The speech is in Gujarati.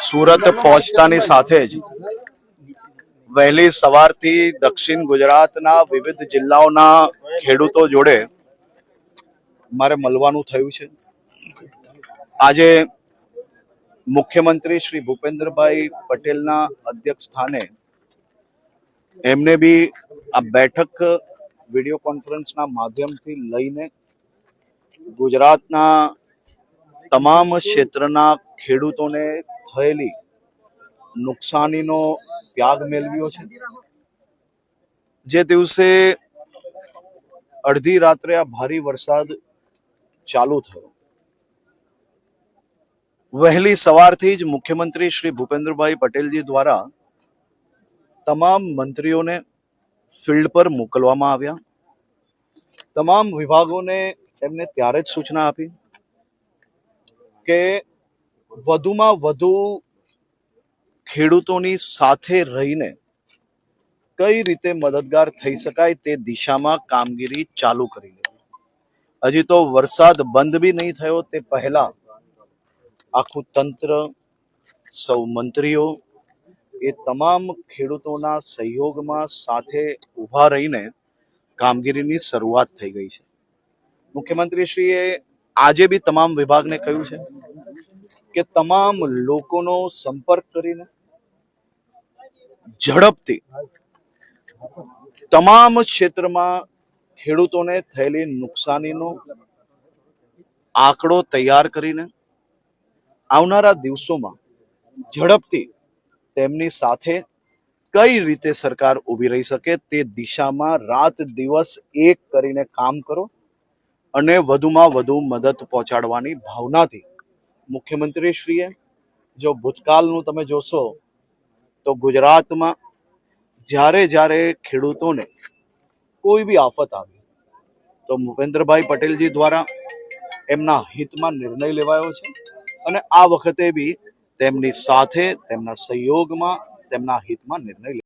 સુરત પહોંચતાની સાથે જ વહેલી સવારથી દક્ષિણ ગુજરાતના વિવિધ જિલ્લાઓના ખેડૂતો જોડે મારે મળવાનું થયું છે। આજે મુખ્યમંત્રી શ્રી ભૂપેન્દ્રભાઈ પટેલના અધ્યક્ષ સ્થાને એમને બી આ બેઠક વિડીયો કોન્ફરન્સના માધ્યમથી લઈને ગુજરાતના તમામ ક્ષેત્રના ખેડૂતોને થયેલી નુકસાનીનો ત્યાગ મેળવ્યો છે। જે દિવસે અડધી રાત્રે આ ભારે વરસાદ ચાલુ થયો, વહેલી સવારથી જ મુખ્યમંત્રી શ્રી ભૂપેન્દ્રભાઈ પટેલજી દ્વારા તમામ મંત્રીઓને ફિલ્ડ પર મોકલવામાં આવ્યા। તમામ વિભાગોને એમને ત્યારે જ સૂચના આપી કે વધુમાં વધુ ખેડૂતોની સાથે રહીને કઈ રીતે મદદગાર થઈ શકાય તે દિશામાં કામગીરી ચાલુ કરી લેવી। હજી તો વરસાદ બંધ બી નહીં થયો તે પહેલા આખું તંત્ર, સૌ મંત્રીઓ એ તમામ ખેડૂતોના સહયોગમાં સાથે ઊભા રહીને કામગીરીની શરૂઆત થઈ ગઈ છે। મુખ્યમંત્રીશ્રીએ આજે બી તમામ વિભાગને કહ્યું છે કે તમામ લોકોનો સંપર્ક કરીને ઝડપથી તમામ ક્ષેત્રમાં ખેડૂતોને થયેલી નુકસાનીનો આંકડો તૈયાર કરીને આવનારા દિવસોમાં ઝડપથી તેમની સાથે કઈ રીતે સરકાર ઊભી રહી શકે તે દિશામાં રાત દિવસ એક કરીને કામ કરો અને વધુમાં વધુ મદદ પહોંચાડવાની ભાવનાથી મુખ્યમંત્રીશ્રીએ, જો ભૂતકાળનું તમે જોશો તો ગુજરાતમાં જ્યારે જ્યારે ખેડૂતોને કોઈ બી આફત આવી તો ભૂપેન્દ્રભાઈ પટેલજી દ્વારા એમના હિતમાં નિર્ણય લેવાયો છે અને આ વખતે બી તેમની સાથે તેમના સહયોગમાં તેમના હિતમાં નિર્ણય